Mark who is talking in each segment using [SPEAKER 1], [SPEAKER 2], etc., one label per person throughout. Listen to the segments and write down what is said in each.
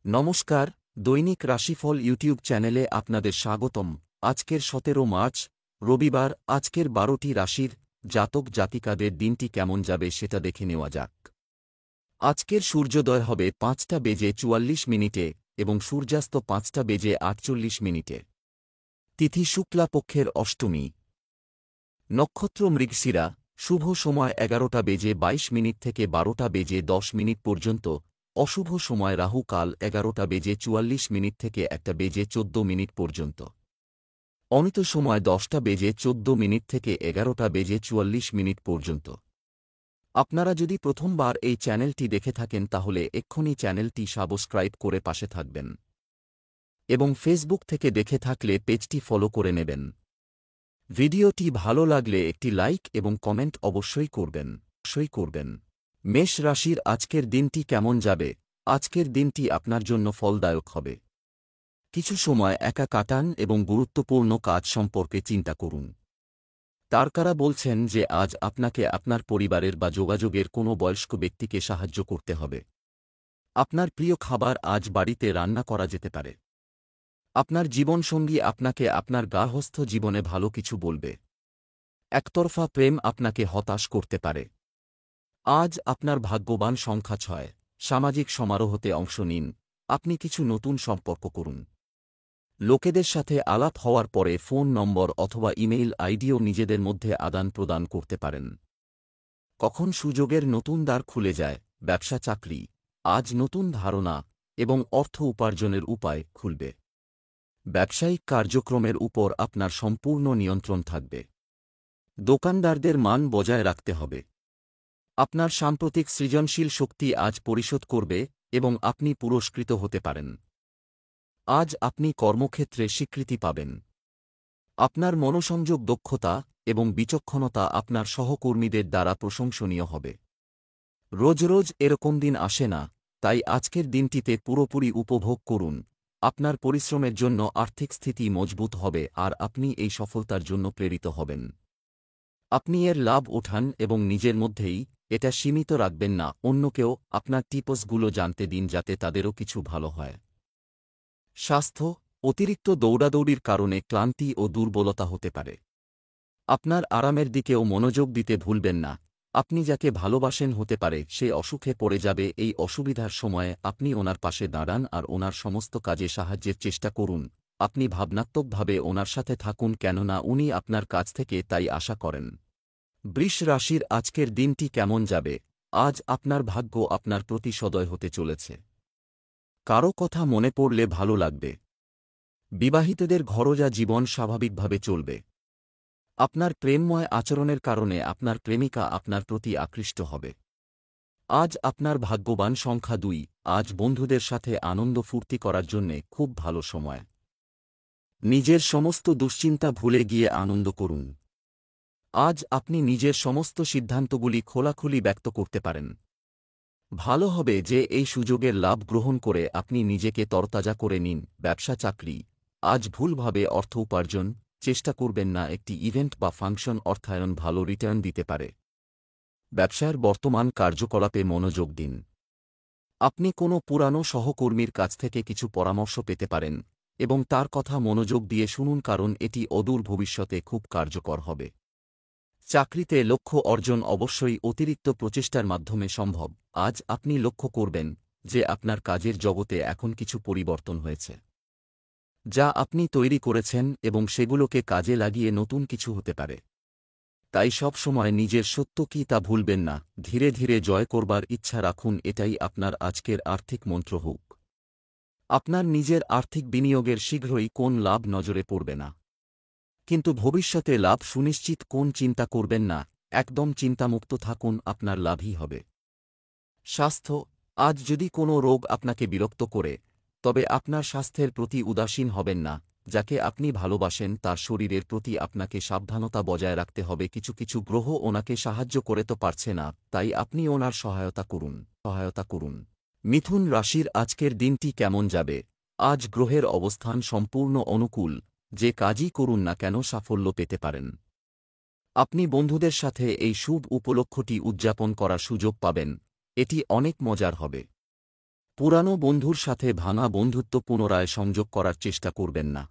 [SPEAKER 1] নমস্কার, দৈনিক রাশিফল ইউটিউব চ্যানেলে আপনাদের স্বাগতম। আজকের 17 মার্চ, রবিবার। আজকের 12টি রাশির জাতক জাতিকাদের দিনটি কেমন যাবে সেটা দেখে নেওয়া যাক। আজকের সূর্যোদয় হবে 5:44 এবং সূর্যাস্ত 5:48। তিথি শুক্লা পক্ষের অষ্টমী। নক্ষত্র মৃগশিরা। শুভ সময় 11:22 থেকে 12:10 পর্যন্ত। অশুভ সময় রাহু কাল 11:44 থেকে 1:14 পর্যন্ত। অমিত সময় 10:14 থেকে 11:44 পর্যন্ত। আপনারা যদি প্রথমবার এই চ্যানেলটি দেখে থাকেন তাহলে এক্ষুনি চ্যানেলটি সাবস্ক্রাইব করে পাশে থাকবেন এবং ফেসবুক থেকে দেখে থাকলে পেজটি ফলো করে নেবেন। ভিডিওটি ভালো লাগলে একটি লাইক এবং কমেন্ট অবশ্যই করবেন। মেষ রাশির আজকের দিনটি কেমন যাবে? আজকের দিনটি আপনার জন্য ফলদায়ক হবে। কিছু সময় একা কাটান এবং গুরুত্বপূর্ণ কাজ সম্পর্কে চিন্তা করুন। তারকারা বলছেন যে আজ আপনাকে আপনার পরিবারের বা যোগাযোগের কোনো বয়স্ক ব্যক্তিকে সাহায্য করতে হবে। আপনার প্রিয় খাবার আজ বাড়িতে রান্না করা যেতে পারে। আপনার জীবনসঙ্গী আপনাকে আপনার গার্হস্থ্য জীবনে ভালো কিছু বলবে। একতরফা প্রেম আপনাকে হতাশ করতে পারে। আজ আপনার ভাগ্যবান সংখ্যা 6। সামাজিক সমারোহতে অংশ নিন। আপনি কিছু নতুন সম্পর্ক করুন। লোকেদের সাথে আলাপ হওয়ার পরে ফোন নম্বর অথবা ইমেইল আইডিও নিজেদের মধ্যে আদান প্রদান করতে পারেন। কখন সুযোগের নতুন দ্বার খুলে যায়। ব্যবসা চাকরি। আজ নতুন ধারণা এবং অর্থ উপার্জনের উপায় খুলবে। ব্যবসায়িক কার্যক্রমের উপর আপনার সম্পূর্ণ নিয়ন্ত্রণ থাকবে। দোকানদারদের মান বজায় রাখতে হবে। আপনার সাম্প্রতিক সৃজনশীল শক্তি আজ পরিশোধ করবে এবং আপনি পুরস্কৃত হতে পারেন। আজ আপনি কর্মক্ষেত্রে স্বীকৃতি পাবেন। আপনার মনোসংযোগ দক্ষতা এবং বিচক্ষণতা আপনার সহকর্মীদের দ্বারা প্রশংসনীয় হবে। রোজ রোজ এরকম দিন আসে না, তাই আজকের দিনটিতে পুরোপুরি উপভোগ করুন। আপনার পরিশ্রমের জন্য আর্থিক স্থিতি মজবুত হবে আর আপনি এই সফলতার জন্য প্রেরিত হবেন। আপনি এর লাভ ওঠান এবং নিজের মধ্যেই এটা সীমিত রাখবেন না, অন্যকেও আপনার টিপসগুলো জানতে দিন যাতে তাদেরও কিছু ভালো হয়। স্বাস্থ্য। অতিরিক্ত দৌড়াদৌড়ির কারণে ক্লান্তি ও দুর্বলতা হতে পারে। আপনার আরামের দিকেও মনোযোগ দিতে ভুলবেন না। আপনি যাকে ভালোবাসেন হতে পারে সে অসুখে পড়ে যাবে। এই অসুবিধার সময়ে আপনি ওনার পাশে দাঁড়ান আর ওনার সমস্ত কাজে সাহায্যের চেষ্টা করুন। আপনি ভাবনাত্মকভাবে ওনার সাথে থাকুন, কেননা উনি আপনার কাছ থেকে তাই আশা করেন। বৃষ রাশির আজকের দিনটি কেমন যাবে? আজ আপনার ভাগ্য আপনার প্রতি সদয় হতে চলেছে। কারো কথা মনে পড়লে ভালো লাগবে। বিবাহিতদের ঘরোয়া জীবন স্বাভাবিকভাবে চলবে। আপনার প্রেমময় আচরণের কারণে আপনার প্রেমিকা আপনার প্রতি আকৃষ্ট হবে। আজ আপনার ভাগ্যবান সংখ্যা 2। আজ বন্ধুদের সাথে আনন্দ ফুর্তি করার জন্যে খুব ভালো সময়। নিজের সমস্ত দুশ্চিন্তা ভুলে গিয়ে আনন্দ করুন। আজ আপনি নিজের সমস্ত সিদ্ধান্তগুলি খোলাখুলি ব্যক্ত করতে পারেন। ভালো হবে যে এই সুযোগের লাভ গ্রহণ করে আপনি নিজেকে তরতাজা করে নিন। ব্যবসা চাকরি। আজ ভুলভাবে অর্থ উপার্জন চেষ্টা করবেন না। একটি ইভেন্ট বা ফাংশন অর্থায়ন ভালো রিটার্ন দিতে পারে। ব্যবসার বর্তমান কার্যকলাপে মনোযোগ দিন। আপনি কোনো পুরানো সহকর্মীর কাছ থেকে কিছু পরামর্শ পেতে পারেন এবং তার কথা মনোযোগ দিয়ে শুনুন, কারণ এটি অদূর ভবিষ্যতে খুব কার্যকর হবে। চাকরিতে লক্ষ্য অর্জন অবশ্যই অতিরিক্ত প্রচেষ্টার মাধ্যমে সম্ভব। আজ আপনি লক্ষ্য করবেন যে আপনার কাজের জগতে এখন কিছু পরিবর্তন হয়েছে, যা আপনি তৈরি করেছেন এবং সেগুলোকে কাজে লাগিয়ে নতুন কিছু হতে পারে। তাই সব সময় নিজের সত্য কি তা ভুলবেন না। ধীরে ধীরে জয় করবার ইচ্ছা রাখুন, এটাই আপনার আজকের আর্থিক মন্ত্র হোক। আপনার নিজের আর্থিক বিনিয়োগের শীঘ্রই কোন লাভ নজরে পড়বে না, কিন্তু ভবিষ্যতে লাভ সুনিশ্চিত কোন চিন্তা করবেন না। একদম চিন্তামুক্ত থাকুন, আপনার লাভই হবে। স্বাস্থ্য। আজ যদি কোনো রোগ আপনাকে বিরক্ত করে, তবে আপনার স্বাস্থ্যের প্রতি উদাসীন হবেন না। যাকে আপনি ভালোবাসেন তার শরীরের প্রতি আপনাকে সাবধানতা বজায় রাখতে হবে। কিছু কিছু গ্রহ ওনাকে সাহায্য করে তো পারছে না, তাই আপনি ওনার সহায়তা করুন। মিথুন রাশির আজকের দিনটি কেমন যাবে? আজ গ্রহের অবস্থান সম্পূর্ণ অনুকূল। যে কাজই করুন না কেন সাফল্য পেতে পারেন। আপনি বন্ধুদের সাথে এই শুভ উপলক্ষটি উদযাপন করার সুযোগ পাবেন। এটি অনেক মজার হবে। পুরানো বন্ধুর সাথে ভাঙা বন্ধুত্ব পুনরায় সংযোগ করার চেষ্টা করবেন না।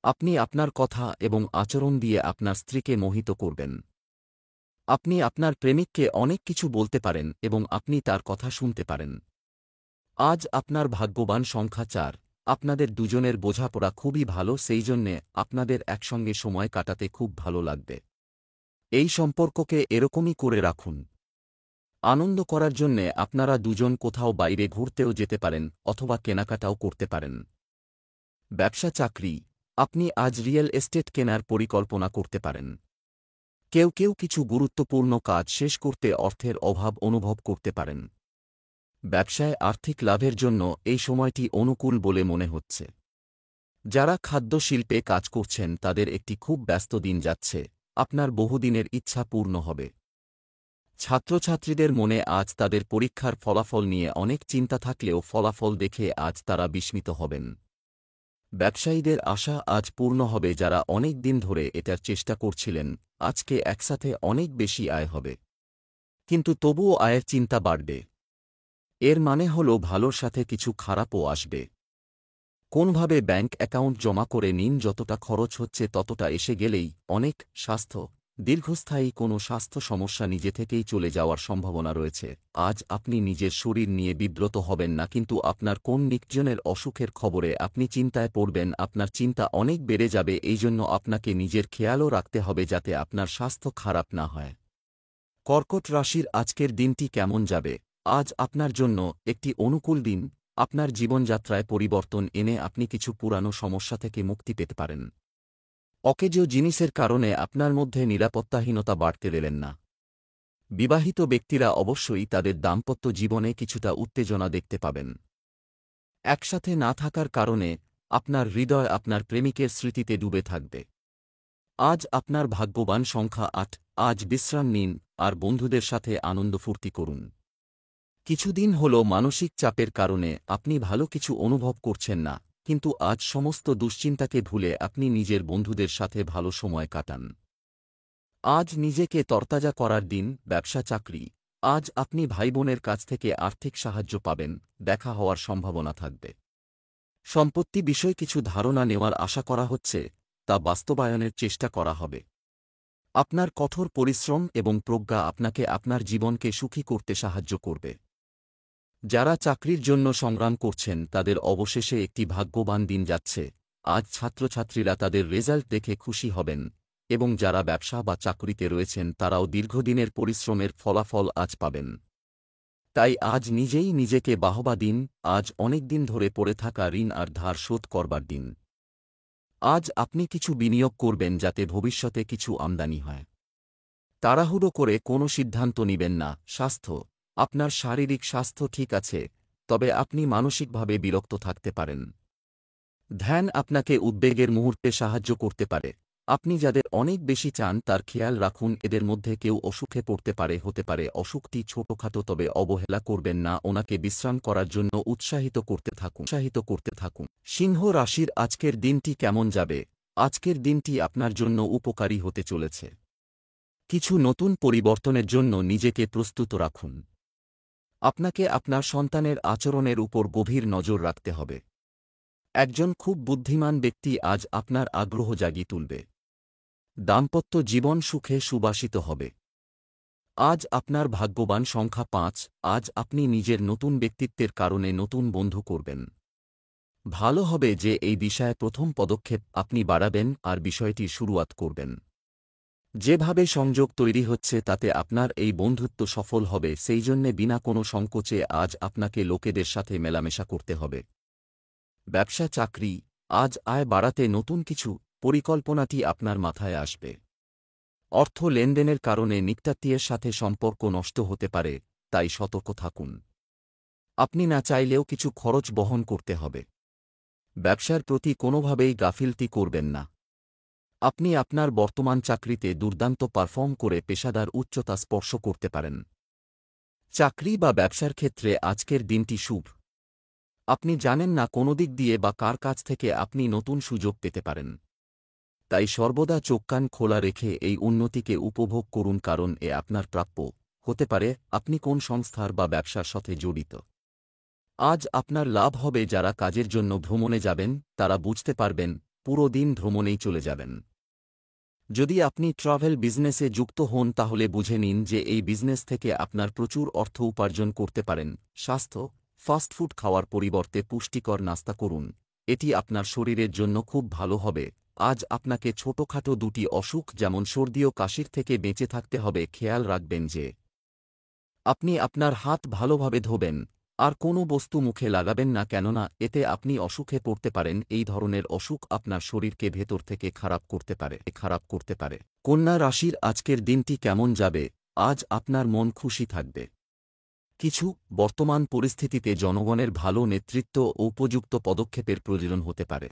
[SPEAKER 1] আপনি আপনার কথা এবং আচরণ দিয়ে আপনার স্ত্রীকে মোহিত করবেন। আপনি আপনার প্রেমিককে অনেক কিছু বলতে পারেন এবং আপনি তার কথা শুনতে পারেন। আজ আপনার ভাগ্যবান সংখ্যা 4। আপনাদের দুজনের বোঝাপড়া খুবই ভালো, সেই জন্যে আপনাদের একসঙ্গে সময় কাটাতে খুব ভালো লাগবে। এই সম্পর্ককে এরকমই করে রাখুন। আনন্দ করার জন্যে আপনারা দুজন কোথাও বাইরে ঘুরতেও যেতে পারেন অথবা কেনাকাটাও করতে পারেন। ব্যবসা চাকরি, আপনি আজ রিয়েল এস্টেট কেনার পরিকল্পনা করতে পারেন। কেউ কেউ কিছু গুরুত্বপূর্ণ কাজ শেষ করতে অর্থের অভাব অনুভব করতে পারেন। ব্যবসায় আর্থিক লাভের জন্য এই সময়টি অনুকূল বলে মনে হচ্ছে। যারা খাদ্য শিল্পে কাজ করছেন তাদের একটি খুব ব্যস্ত দিন যাচ্ছে, আপনার বহুদিনের ইচ্ছা পূর্ণ হবে। ছাত্রছাত্রীদের মনে আজ তাদের পরীক্ষার ফলাফল নিয়ে অনেক চিন্তা থাকলেও ফলাফল দেখে আজ তারা বিস্মিত হবেন। ব্যবসায়ীদের আশা আজ পূর্ণ হবে, যারা অনেক দিন ধরে এটার চেষ্টা করছিলেন আজকে একসাথে অনেক বেশি আয় হবে। কিন্তু তবুও আয়ের চিন্তা বাড়বে। এর মানে হল ভালোর সাথে কিছু খারাপও আসবে। কোনভাবে ব্যাংক অ্যাকাউন্ট জমা করে নিন, যতটা খরচ হচ্ছে ততটা এসে গেলেই অনেক। স্বাস্থ্য, দীর্ঘস্থায়ী কোনো স্বাস্থ্য সমস্যা নিজে থেকেই চলে যাওয়ার সম্ভাবনা রয়েছে। আজ আপনি নিজের শরীর নিয়ে বিব্রত হবেন না, কিন্তু আপনার কোন নিকজনের অসুখের খবরে আপনি চিন্তায় পড়বেন। আপনার চিন্তা অনেক বেড়ে যাবে, এই জন্য আপনাকে নিজের খেয়ালও রাখতে হবে যাতে আপনার স্বাস্থ্য খারাপ না হয়। কর্কট রাশির আজকের দিনটি কেমন যাবে? আজ আপনার জন্য একটি অনুকূল দিন। আপনার জীবনযাত্রায় পরিবর্তন এনে আপনি কিছু পুরানো সমস্যা থেকে মুক্তি পেতে পারেন। অকেজো জিনিসের কারণে আপনার মধ্যে নিরাপত্তাহীনতা বাড়তে দেবেন না। বিবাহিত ব্যক্তিরা অবশ্যই তাদের দাম্পত্য জীবনে কিছুটা উত্তেজনা দেখতে পাবেন। একসাথে না থাকার কারণে আপনার হৃদয় আপনার প্রেমিকের স্মৃতিতে ডুবে থাকবে। আজ আপনার ভাগ্যবান সংখ্যা 8। আজ বিশ্রাম নিন আর বন্ধুদের সাথে আনন্দ ফুর্তি করুন। কিছুদিন হল মানসিক চাপের কারণে আপনি ভালো কিছু অনুভব করছেন না, কিন্তু আজ সমস্ত দুশ্চিন্তাকে ভুলে আপনি নিজের বন্ধুদের সাথে ভালো সময় কাটান। আজ নিজেকে তরতাজা করার দিন। ব্যবসা চাকরি, আজ আপনি ভাইবোনের কাছ থেকে আর্থিক সাহায্য পাবেন, দেখা হওয়ার সম্ভাবনা থাকবে। সম্পত্তি বিষয়ে কিছু ধারণা নেওয়ার আশা করা হচ্ছে, তা বাস্তবায়নের চেষ্টা করা হবে। আপনার কঠোর পরিশ্রম এবং প্রজ্ঞা আপনাকে আপনার জীবনকে সুখী করতে সাহায্য করবে। যারা চাকরির জন্য সংগ্রাম করছেন তাদের অবশেষে একটি ভাগ্যবান দিন যাচ্ছে। আজ ছাত্রছাত্রীরা তাদের রেজাল্ট দেখে খুশি হবেন এবং যারা ব্যবসা বা চাকরিতে রয়েছেন তারাও দীর্ঘদিনের পরিশ্রমের ফলাফল আজ পাবেন। তাই আজ নিজেই নিজেকে বাহবা দিন। আজ অনেক দিন ধরে পড়ে থাকা ঋণ আর ধার শোধ করবার দিন। আজ আপনি কিছু বিনিয়োগ করবেন যাতে ভবিষ্যতে কিছু আমদানি হয়। তাড়াহুড়ো করে কোনো সিদ্ধান্ত নিবেন না। স্বাস্থ্য, আপনার শারীরিক স্বাস্থ্য ঠিক আছে, তবে আপনি মানসিকভাবে বিরক্ত থাকতে পারেন। ধ্যান আপনাকে উদ্বেগের মুহূর্তে সাহায্য করতে পারে। আপনি যাদের অনেক বেশি চান তার খেয়াল রাখুন, এদের মধ্যে কেউ অসুখে পড়তে পারে। হতে পারে অসুখটি ছোটখাটো, তবে অবহেলা করবেন না, ওনাকে বিশ্রাম করার জন্য উৎসাহিত করতে থাকুন। সিংহ রাশির আজকের দিনটি কেমন যাবে? আজকের দিনটি আপনার জন্য উপকারী হতে চলেছে। কিছু নতুন পরিবর্তনের জন্য নিজেকে প্রস্তুত রাখুন। আপনাকে আপনার সন্তানের আচরণের উপর গভীর নজর রাখতে হবে। একজন খুব বুদ্ধিমান ব্যক্তি আজ আপনার আগ্রহ জাগিয়ে তুলবে। দাম্পত্য জীবন সুখে সুবাসিত হবে। আজ আপনার ভাগ্যবান সংখ্যা 5। আজ আপনি নিজের নতুন ব্যক্তিত্বের কারণে নতুন বন্ধু করবেন। ভালো হবে যে এই বিষয়ে প্রথম পদক্ষেপ আপনি বাড়াবেন আর বিষয়টির শুরুয়াত করবেন। যেভাবে সংযোগ তৈরি হচ্ছে তাতে আপনার এই বন্ধুত্ব সফল হবে, সেই জন্যে বিনা কোনো সংকোচে আজ আপনাকে লোকেদের সাথে মেলামেশা করতে হবে। ব্যবসা চাকরি, আজ আয় বাড়াতে নতুন কিছু পরিকল্পনাটি আপনার মাথায় আসবে। অর্থ লেনদেনের কারণে নিকটাত্মীয়ের সাথে সম্পর্ক নষ্ট হতে পারে, তাই সতর্ক থাকুন। আপনি না চাইলেও কিছু খরচ বহন করতে হবে। ব্যবসার প্রতি কোনোভাবেই গাফিলতি করবেন না। আপনি আপনার বর্তমান চাকরিতে দুর্দান্ত পারফর্ম করে পেশাদার উচ্চতা স্পর্শ করতে পারেন। চাকরি বা ব্যবসার ক্ষেত্রে আজকের দিনটি শুভ। আপনি জানেন না কোন দিক দিয়ে বা কার কাছ থেকে আপনি নতুন সুযোগ পেতে পারেন। তাই সর্বদা চোখ কান খোলা রেখে এই উন্নতিকে উপভোগ করুন, কারণ এ আপনার প্রাপ্য। হতে পারে আপনি কোন সংস্থার বা ব্যবসার সাথে জড়িত। আজ আপনার লাভ হবে। যারা কাজের জন্য ভ্রমণে যাবেন তারা বুঝতে পারবেন পুরো দিন ভ্রমণেই চলে যাবেন। যদি আপনি ট্রাভেল বিজনেসে যুক্ত হন তাহলে বুঝে নিন যে এই বিজনেস থেকে আপনার প্রচুর অর্থ উপার্জন করতে পারেন। স্বাস্থ্য, ফাস্টফুড খাওয়ার পরিবর্তে পুষ্টিকর নাস্তা করুন, এটি আপনার শরীরের জন্য খুব ভালো হবে। আজ আপনাকে ছোটখাটো দুটি অসুখ যেমন সর্দি ও কাশির থেকে বেঁচে থাকতে হবে। খেয়াল রাখবেন যে আপনি আপনার হাত ভালোভাবে ধোবেন, আর কোনো বস্তু মুখে লাগাবেন না, কেননা এতে আপনি অসুখে পড়তে পারেন। এই ধরনের অসুখ আপনার শরীরকে ভেতর থেকে খারাপ করতে পারে। কন্যা রাশির আজকের দিনটি কেমন যাবে? আজ আপনার মন খুশি থাকবে। কিছু বর্তমান পরিস্থিতিতে জনগণের ভালো নেতৃত্ব ও উপযুক্ত পদক্ষেপের প্রয়োজন হতে পারে।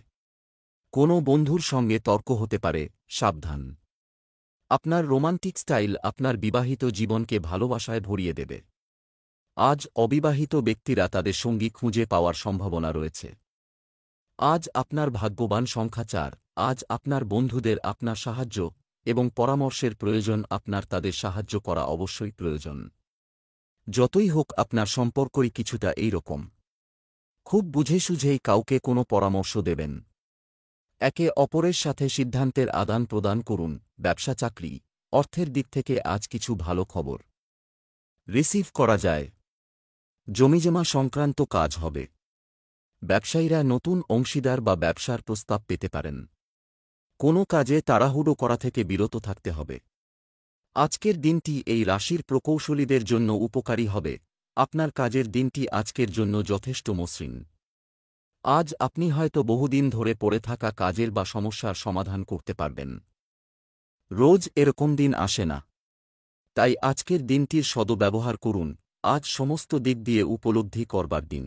[SPEAKER 1] কোনো বন্ধুর সঙ্গে তর্ক হতে পারে, সাবধান। আপনার রোমান্টিক স্টাইল আপনার বিবাহিত জীবনকে ভালোবাসায় ভরিয়ে দেবে। আজ অবিবাহিত ব্যক্তিরা তাদের সঙ্গী খুঁজে পাওয়ার সম্ভাবনা রয়েছে। আজ আপনার ভাগ্যবান সংখ্যা 4। আজ আপনার বন্ধুদের আপনার সাহায্য এবং পরামর্শের প্রয়োজন। আপনার তাদের সাহায্য করা অবশ্যই প্রয়োজন। যতই হোক আপনার সম্পর্কই কিছুটা এই রকম। খুব বুঝে সুঝেই কাউকে কোনো পরামর্শ দেবেন। একে অপরের সাথে সিদ্ধান্তের আদান প্রদান করুন। ব্যবসা চাকরি, অর্থের দিক থেকে আজ কিছু ভালো খবর রিসিভ করা যায়। জমিজমা সংক্রান্ত কাজ হবে। ব্যবসায়ীরা নতুন অংশীদার বা ব্যবসার প্রস্তাব পেতে পারেন। কোনো কাজে তাড়াহুড়ো করা থেকে বিরত থাকতে হবে। আজকের দিনটি এই রাশির প্রকৌশলীদের জন্য উপকারী হবে। আপনার কাজের দিনটি আজকের জন্য যথেষ্ট মসৃণ। আজ আপনি হয়তো বহুদিন ধরে পড়ে থাকা কাজের বা সমস্যার সমাধান করতে পারবেন। রোজ এরকম দিন আসে না, তাই আজকের দিনটির সদ্ব্যবহার করুন। আজ সমস্ত দিক দিয়ে উপলব্ধি করবার দিন।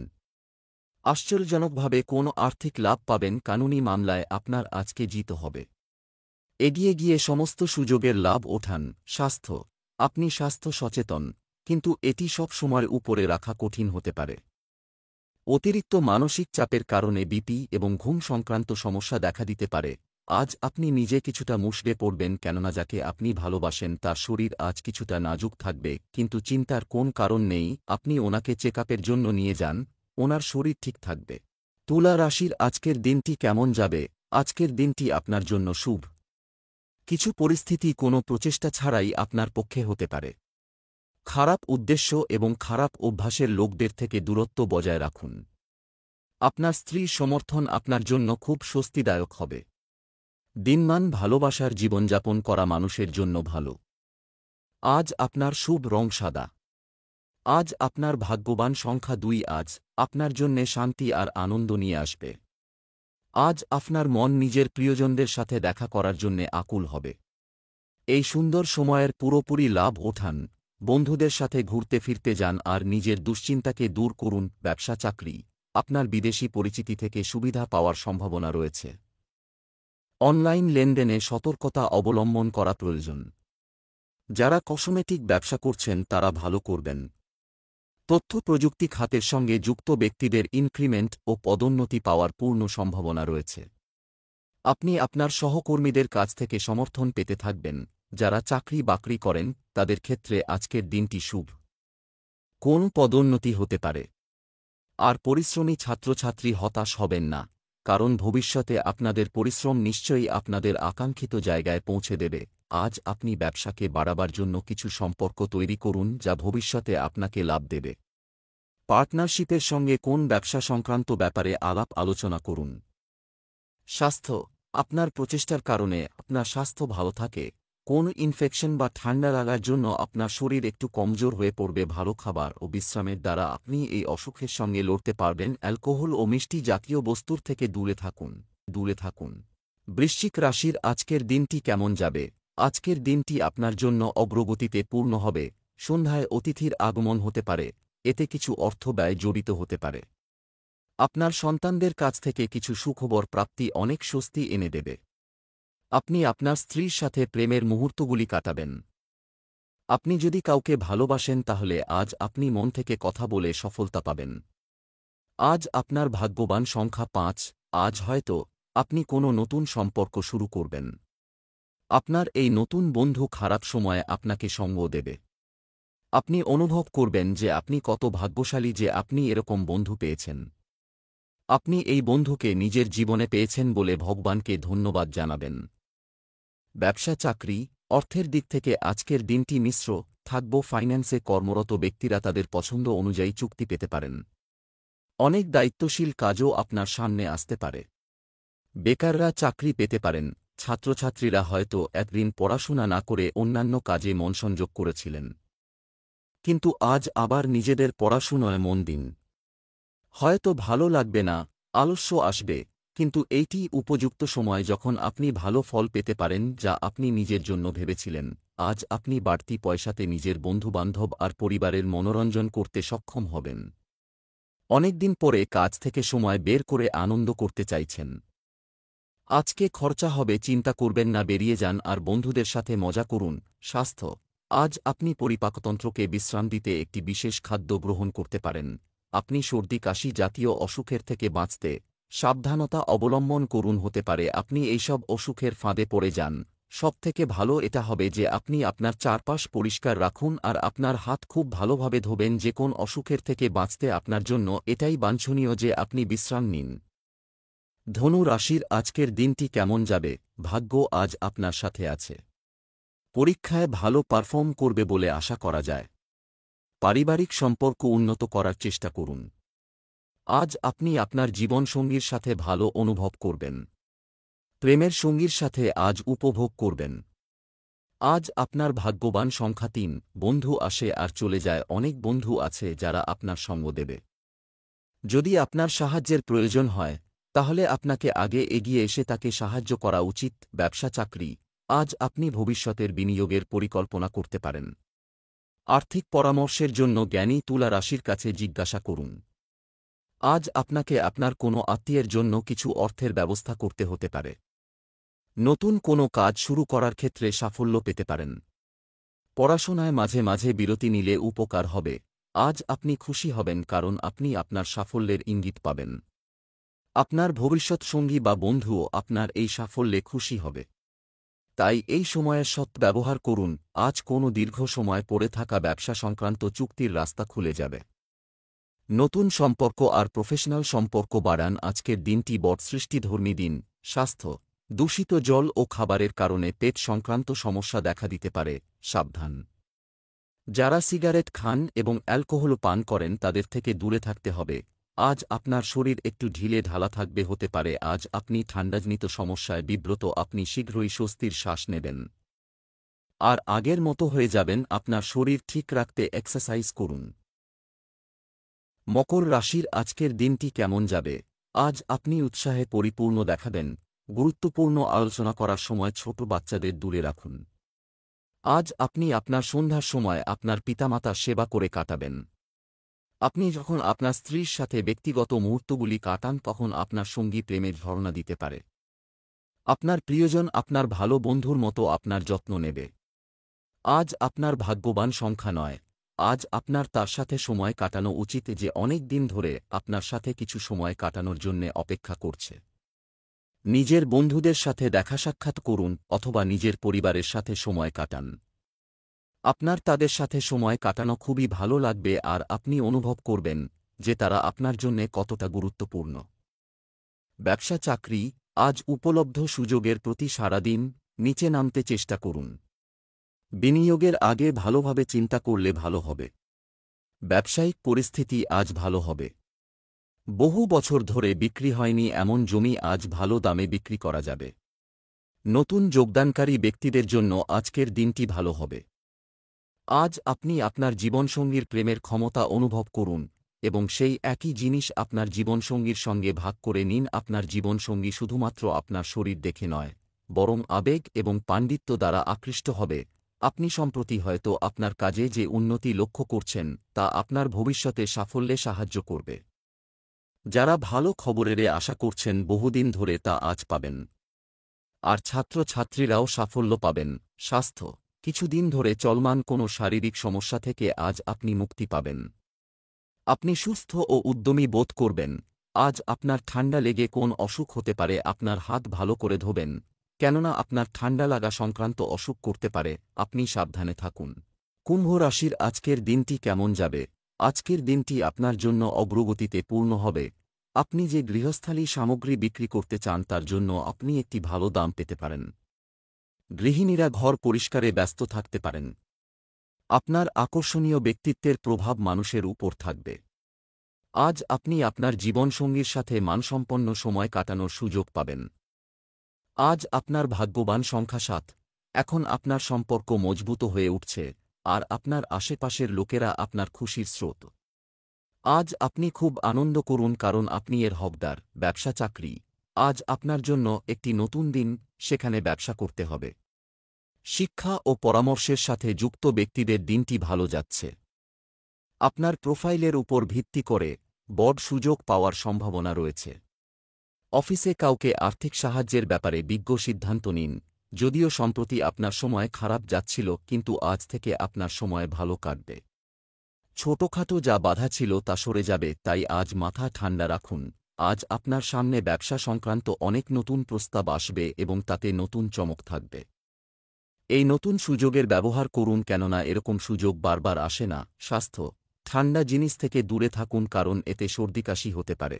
[SPEAKER 1] আশ্চর্যজনকভাবে কোনো আর্থিক লাভ পাবেন। কানুনি মামলায় আপনার আজকে জিত হবে। এগিয়ে গিয়ে সমস্ত সুযোগের লাভ ওঠান। স্বাস্থ্য, আপনি স্বাস্থ্য সচেতন, কিন্তু এটি সব সময়ের উপরে রাখা কঠিন হতে পারে। অতিরিক্ত মানসিক চাপের কারণে বিপি এবং ঘুম সংক্রান্ত সমস্যা দেখা দিতে পারে। আজ আপনি নিজে কিছুটা মুষড়ে পড়বেন, কেননা যাকে আপনি ভালোবাসেন তার শরীর আজ কিছুটা নাজুক থাকবে। কিন্তু চিন্তার কোন কারণ নেই, আপনি ওনাকে চেকআপের জন্য নিয়ে যান, ওনার শরীর ঠিক থাকবে। তুলা রাশির আজকের দিনটি কেমন যাবে? আজকের দিনটি আপনার জন্য শুভ। কিছু পরিস্থিতি কোনো প্রচেষ্টা ছাড়াই আপনার পক্ষে হতে পারে। খারাপ উদ্দেশ্য এবং খারাপ অভ্যাসের লোকদের থেকে দূরত্ব বজায় রাখুন। আপনার স্ত্রীর সমর্থন আপনার জন্য খুব স্বস্তিদায়ক হবে। দিনমান ভালোবাসার জীবনযাপন করা মানুষের জন্য ভালো। আজ আপনার শুভ রং সাদা। আজ আপনার ভাগ্যবান সংখ্যা 2। আজ আপনার জন্যে শান্তি আর আনন্দ নিয়ে আসবে। আজ আপনার মন নিজের প্রিয়জনদের সাথে দেখা করার জন্যে আকুল হবে। এই সুন্দর সময়ের পুরোপুরি লাভ ওঠান। বন্ধুদের সাথে ঘুরতে ফিরতে যান আর নিজের দুশ্চিন্তাকে দূর করুন। ব্যবসা চাকরি, আপনার বিদেশি পরিচিতি থেকে সুবিধা পাওয়ার সম্ভাবনা রয়েছে। অনলাইন লেনদেনে সতর্কতা অবলম্বন করা প্রয়োজন। যারা কসমেটিক ব্যবসা করছেন তারা ভালো করবেন। তথ্য প্রযুক্তি খাতের সঙ্গে যুক্ত ব্যক্তিদের ইনক্রিমেন্ট ও পদোন্নতি পাওয়ার পূর্ণ সম্ভাবনা রয়েছে। আপনি আপনার সহকর্মীদের কাছ থেকে সমর্থন পেতে থাকবেন। যারা চাকরি বাকরি করেন তাদের ক্ষেত্রে আজকের দিনটি শুভ। কোন পদোন্নতি হতে পারে। আর পরিশ্রমী ছাত্রছাত্রী হতাশ হবেন না, কারণ ভবিষ্যতে আপনাদের পরিশ্রম নিশ্চয়ই আপনাদের আকাঙ্ক্ষিত জায়গায় পৌঁছে দেবে। আজ আপনি ব্যবসাকে বাড়াবার জন্য কিছু সম্পর্ক তৈরি করুন যা ভবিষ্যতে আপনাকে লাভ দেবে। পার্টনারশিপের সঙ্গে কোন ব্যবসা সংক্রান্ত ব্যাপারে আলাপ আলোচনা করুন। স্বাস্থ্য, আপনার প্রচেষ্টার কারণে আপনার স্বাস্থ্য ভালো থাকে। কোন ইনফেকশন বা ঠান্ডা লাগার জন্য আপনার শরীর একটু কমজোর হয়ে পড়বে। ভালো খাবার ও বিশ্রামের দ্বারা আপনি এই অসুখের সঙ্গে লড়তে পারবেন। অ্যালকোহল ও মিষ্টি জাতীয় বস্তুর থেকে দূরে থাকুন। বৃশ্চিক রাশির আজকের দিনটি কেমন যাবে? আজকের দিনটি আপনার জন্য অগ্রগতিতে পূর্ণ হবে। সন্ধ্যায় অতিথির আগমন হতে পারে, এতে কিছু অর্থ ব্যয় জড়িত হতে পারে। আপনার সন্তানদের কাছ থেকে কিছু সুখবর প্রাপ্তি অনেক স্বস্তি এনে দেবে। আপনি আপনার স্ত্রীর সাথে প্রেমের মুহূর্তগুলি কাটাবেন। আপনি যদি কাউকে ভালোবাসেন তাহলে আজ আপনি মন থেকে কথা বলে সফলতা পাবেন। আজ আপনার ভাগ্যবান সংখ্যা 5। আজ হয়তো আপনি কোনো নতুন সম্পর্ক শুরু করবেন। আপনার এই নতুন বন্ধু খারাপ সময়ে আপনাকে সঙ্গ দেবে। আপনি অনুভব করবেন যে আপনি কত ভাগ্যশালী যে আপনি এরকম বন্ধু পেয়েছেন। আপনি এই বন্ধুকে নিজের জীবনে পেয়েছেন বলে ভগবানকে ধন্যবাদ জানাবেন। ব্যবসা চাকরি, অর্থের দিক থেকে আজকের দিনটি মিশ্র থাকব। ফাইন্যান্সে কর্মরত ব্যক্তিরা তাদের পছন্দ অনুযায়ী চুক্তি পেতে পারেন। অনেক দায়িত্বশীল কাজও আপনার সামনে আসতে পারে। বেকাররা চাকরি পেতে পারেন। ছাত্রছাত্রীরা হয়তো একদিন পড়াশোনা না করে অন্যান্য কাজে মনসংযোগ করেছিলেন, কিন্তু আজ আবার নিজেদের পড়াশুনোয় মন দিন। হয়তো ভালো লাগবে না, আলস্য আসবে, কিন্তু এইটি উপযুক্ত সময় যখন আপনি ভালো ফল পেতে পারেন যা আপনি নিজের জন্য ভেবেছিলেন। আজ আপনি বাড়তি পয়সাতে নিজের বন্ধুবান্ধব আর পরিবারের মনোরঞ্জন করতে সক্ষম হবেন। অনেকদিন পরে কাজ থেকে সময় বের করে আনন্দ করতে চাইছেন। আজকে খরচা হবে, চিন্তা করবেন না, বেরিয়ে যান আর বন্ধুদের সাথে মজা করুন। স্বাস্থ্য, আজ আপনি পরিপাকতন্ত্রকে বিশ্রাম দিতে একটি বিশেষ খাদ্য গ্রহণ করতে পারেন। আপনি সর্দি কাশি জাতীয় অসুখের থেকে বাঁচতে সাবধানতা অবলম্বন করুন। হতে পারে আপনি এইসব অসুখের ফাঁদে পড়ে যান। সবথেকে ভালো এটা হবে যে আপনি আপনার চারপাশ পরিষ্কার রাখুন আর আপনার হাত খুব ভালোভাবে ধোবেন। যে কোন অসুখের থেকে বাঁচতে আপনার জন্য এটাই বাঞ্ছনীয় যে আপনি বিশ্রাম নিন। ধনু রাশির আজকের দিনটি কেমন যাবে? ভাগ্য আজ আপনার সাথে আছে। পরীক্ষায় ভালো পারফর্ম করবে বলে আশা করা যায়। পারিবারিক সম্পর্ক উন্নত করার চেষ্টা করুন। আজ আপনি আপনার জীবনসঙ্গীর সাথে ভালো অনুভব করবেন। প্রেমের সঙ্গীর সাথে আজ উপভোগ করবেন। আজ আপনার ভাগ্যবান সংখ্যা ৩। বন্ধু আসে আর চলে যায়। অনেক বন্ধু আছে যারা আপনার সঙ্গ দেবে। যদি আপনার সাহায্যের প্রয়োজন হয় তাহলে আপনাকে আগে এগিয়ে এসে তাকে সাহায্য করা উচিত। ব্যবসা চাকরি, আজ আপনি ভবিষ্যতের বিনিয়োগের পরিকল্পনা করতে পারেন। আর্থিক পরামর্শের জন্য জ্ঞানী তুলা রাশির কাছে জিজ্ঞাসা করুন। আজ আপনাকে আপনার কোনো আত্মীয়ের জন্য কিছু অর্থের ব্যবস্থা করতে হতে পারে। নতুন কোনো কাজ শুরু করার ক্ষেত্রে সাফল্য পেতে পারেন। পড়াশোনায় মাঝে মাঝে বিরতি নিলে উপকার হবে। আজ আপনি খুশি হবেন কারণ আপনি আপনার সাফল্যের ইঙ্গিত পাবেন। আপনার ভবিষ্যৎ সঙ্গী বা বন্ধুও আপনার এই সাফল্যে খুশি হবে। তাই এই সময়ের সদ্ব্যবহার করুন। আজ কোনো দীর্ঘ সময় পড়ে থাকা ব্যবসা সংক্রান্ত চুক্তির রাস্তা খুলে যাবে। নতুন সম্পর্ক আর প্রফেশনাল সম্পর্ক বাড়ান। আজকের দিনটি বটসৃষ্টিধর্মী দিন। স্বাস্থ্য, দূষিত জল ও খাবারের কারণে পেট সংক্রান্ত সমস্যা দেখা দিতে পারে, সাবধান। যারা সিগারেট খান এবং অ্যালকোহল পান করেন তাদের থেকে দূরে থাকতে হবে। আজ আপনার শরীর একটু ঢিলে ঢালা থাকবে। হতে পারে আজ আপনি ঠান্ডাজনিত সমস্যায় বিব্রত। আপনি শীঘ্রই স্বস্তির শ্বাস নেবেন আর আগের মতো হয়ে যাবেন। আপনার শরীর ঠিক রাখতে এক্সারসাইজ করুন। মকর রাশির আজকের দিনটি কেমন যাবে? আজ আপনি উৎসাহে পরিপূর্ণ দেখাবেন। গুরুত্বপূর্ণ আলোচনা করার সময় ছোট বাচ্চাদের দূরে রাখুন। আজ আপনি আপনার সন্ধ্যার সময় আপনার পিতামাতার সেবা করে কাটাবেন। আপনি যখন আপনার স্ত্রীর সাথে ব্যক্তিগত মুহূর্তগুলি কাটান তখন আপনার সঙ্গী প্রেমের ঝরনা দিতে পারে। আপনার প্রিয়জন আপনার ভালো বন্ধুর মতো আপনার যত্ন নেবে। আজ আপনার ভাগ্যবান সংখ্যা নয়। আজ আপনার তার সাথে সময় কাটানো উচিত যে অনেক দিন ধরে আপনার সাথে কিছু সময় কাটানোর জন্যে অপেক্ষা করছে। নিজের বন্ধুদের সাথে দেখা সাক্ষাৎ করুন অথবা নিজের পরিবারের সাথে সময় কাটান। আপনার তাদের সাথে সময় কাটানো খুবই ভালো লাগবে আর আপনি অনুভব করবেন যে তারা আপনার জন্যে কতটা গুরুত্বপূর্ণ। ব্যবসা চাকরি, আজ উপলব্ধ সুযোগের প্রতি সারাদিন নিচে নামতে চেষ্টা করুন। বিনিয়োগের আগে ভালোভাবে চিন্তা করলে ভালো হবে। ব্যবসায়িক পরিস্থিতি আজ ভালো হবে। বহু বছর ধরে বিক্রি হয়নি এমন জমি আজ ভালো দামে বিক্রি করা যাবে। নতুন যোগদানকারী ব্যক্তিদের জন্য আজকের দিনটি ভালো হবে। আজ আপনি আপনার জীবনসঙ্গীর প্রেমের ক্ষমতা অনুভব করুন এবং সেই একই জিনিস আপনার জীবনসঙ্গীর সঙ্গে ভাগ করে নিন। আপনার জীবনসঙ্গী শুধুমাত্র আপনার শরীর দেখে নয়, বরং আবেগ এবং পাণ্ডিত্য দ্বারা আকৃষ্ট হবে। আপনি সম্প্রতি হয়তো আপনার কাজে যে উন্নতি লক্ষ্য করছেন তা আপনার ভবিষ্যতে সাফল্যে সাহায্য করবে। যারা ভালো খবরের আশা করছেন বহুদিন ধরে তা আজ পাবেন। আর ছাত্রছাত্রীরাও সাফল্য পাবেন। স্বাস্থ্য, কিছুদিন ধরে চলমান কোনো শারীরিক সমস্যা থেকে আজ আপনি মুক্তি পাবেন। আপনি সুস্থ ও উদ্যমী বোধ করবেন। আজ আপনার ঠান্ডা লেগে কোন অসুখ হতে পারে আপনার হাত ভালো করে ধোবেন, কেননা আপনার ঠান্ডা লাগা সংক্রান্ত অসুখ করতে পারে। আপনি সাবধানে থাকুন। কুম্ভ রাশির আজকের দিনটি কেমন যাবে? আজকের দিনটি আপনার জন্য অগ্রগতিতে পূর্ণ হবে। আপনি যে গৃহস্থালী সামগ্রী বিক্রি করতে চান তার জন্য আপনি একটি ভালো দাম পেতে পারেন। গৃহিণীরা ঘর পরিষ্কারে ব্যস্ত থাকতে পারেন। আপনার আকর্ষণীয় ব্যক্তিত্বের প্রভাব মানুষের উপর থাকবে। আজ আপনি আপনার জীবনসঙ্গীর সাথে মানসম্পন্ন সময় কাটানোর সুযোগ পাবেন। আজ আপনার ভাগ্যবান সংখ্যা 7। এখন আপনার সম্পর্ক মজবুত হয়ে উঠছে, আর আপনার আশেপাশের লোকেরা আপনার খুশির স্রোত। আজ আপনি খুব আনন্দ করুন কারণ আপনি এর হকদার। ব্যবসা চাকরি, আজ আপনার জন্য একটি নতুন দিন, সেখানে ব্যবসা করতে হবে। শিক্ষা ও পরামর্শের সাথে যুক্ত ব্যক্তিদের দিনটি ভালো যাচ্ছে। আপনার প্রোফাইলের উপর ভিত্তি করে বড় সুযোগ পাওয়ার সম্ভাবনা রয়েছে। অফিসে কাউকে আর্থিক সাহায্যের ব্যাপারে বিজ্ঞ সিদ্ধান্ত নিন। যদিও সম্প্রতি আপনার সময় খারাপ যাচ্ছিল, কিন্তু আজ থেকে আপনার সময় ভালো কাটবে। ছোটখাটো যা বাধা ছিল তা সরে যাবে, তাই আজ মাথা ঠান্ডা রাখুন। আজ আপনার সামনে ব্যবসা সংক্রান্ত অনেক নতুন প্রস্তাব আসবে এবং তাতে নতুন চমক থাকবে। এই নতুন সুযোগের ব্যবহার করুন, কেননা এরকম সুযোগ বারবার আসে না। স্বাস্থ্য, ঠান্ডা জিনিস থেকে দূরে থাকুন কারণ এতে সর্দিকাশি হতে পারে।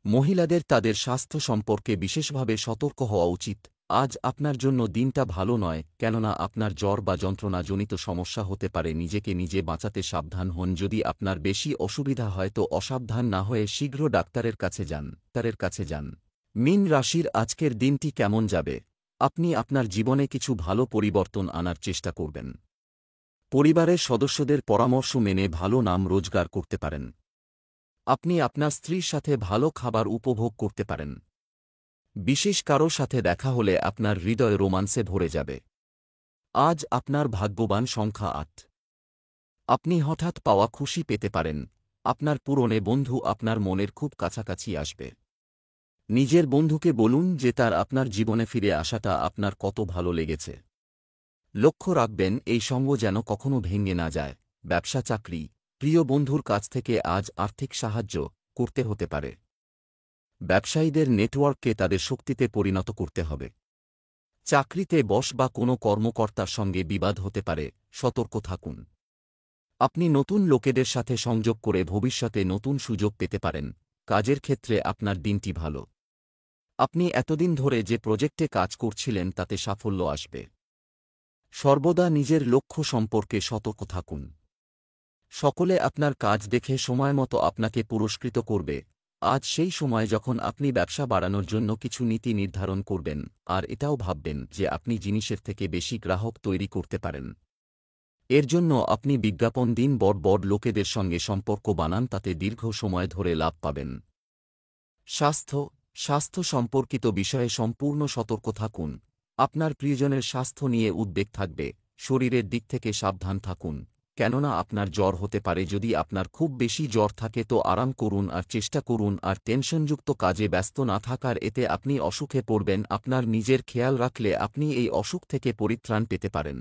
[SPEAKER 1] মহিলাদের তাদের স্বাস্থ্য সম্পর্কে বিশেষভাবে সতর্ক হওয়া উচিত। আজ আপনার জন্য দিনটা ভালো নয়, কেননা আপনার জ্বর বা যন্ত্রণাজনিত সমস্যা হতে পারে। নিজেকে নিজে বাঁচাতে সাবধান হন। যদি আপনার বেশি অসুবিধা হয় তো অসাবধান না হয়ে শীঘ্র ডাক্তারের কাছে যান। মীন রাশির আজকের দিনটি কেমন যাবে? আপনি আপনার জীবনে কিছু ভালো পরিবর্তন আনার চেষ্টা করবেন। পরিবারের সদস্যদের পরামর্শ মেনে ভালো নাম রোজগার করতে পারেন। আপনি আপনার স্ত্রীর সাথে ভালো খাবার উপভোগ করতে পারেন। বিশেষ কারো সাথে দেখা হলে আপনার হৃদয় রোমান্সে ভরে যাবে। আজ আপনার ভাগ্যবান সংখ্যা 8। আপনি হঠাৎ পাওয়া খুশি পেতে পারেন। আপনার পুরনো বন্ধু আপনার মনের খুব কাছাকাছি আসবে। নিজের বন্ধুকে বলুন যে তার আপনার জীবনে ফিরে আসাটা আপনার কত ভালো লেগেছে। লক্ষ্য রাখবেন এই সঙ্গ যেন কখনো ভেঙে না যায়। ব্যবসা চাকরি, প্রিয় বন্ধুর কাছ থেকে আজ আর্থিক সাহায্য করতে হতে পারে। ব্যবসায়ীদের নেটওয়ার্ককে তাদের শক্তিতে পরিণত করতে হবে। চাকরিতে বস বা কোনো কর্মকর্তার সঙ্গে বিবাদ হতে পারে, সতর্ক থাকুন। আপনি নতুন লোকেদের সাথে সংযোগ করে ভবিষ্যতে নতুন সুযোগ পেতে পারেন। কাজের ক্ষেত্রে আপনার দিনটি ভালো। আপনি এতদিন ধরে যে প্রজেক্টে কাজ করছিলেন তাতে সাফল্য আসবে। সর্বদা নিজের লক্ষ্য সম্পর্কে সতর্ক থাকুন। সকলে আপনার কাজ দেখে সময়মতো আপনাকে পুরস্কৃত করবে। আজ সেই সময় যখন আপনি ব্যবসা বাড়ানোর জন্য কিছু নীতি নির্ধারণ করবেন, আর এটাও ভাববেন যে আপনি জিনিসের থেকে বেশি গ্রাহক তৈরি করতে পারেন। এর জন্য আপনি বিজ্ঞাপন দিন, বড় লোকেদের সঙ্গে সম্পর্ক বানান, তাতে দীর্ঘ সময় ধরে লাভ পাবেন। স্বাস্থ্য সম্পর্কিত বিষয়ে সম্পূর্ণ সতর্ক থাকুন। আপনার প্রিয়জনের স্বাস্থ্য নিয়ে উদ্বেগ থাকবে। শরীরের দিক থেকে সাবধান থাকুন, কেননা আপনার জ্বর হতে পারে। যদি আপনার খুব বেশি জ্বর থাকে তো আরাম করুন আর চেষ্টা করুন আর টেনশনযুক্ত কাজে ব্যস্ত না থাকার। এতে আপনি অসুখে পড়বেন। আপনার নিজের খেয়াল রাখলে আপনি এই অসুখ থেকে পরিত্রাণ পেতে পারেন।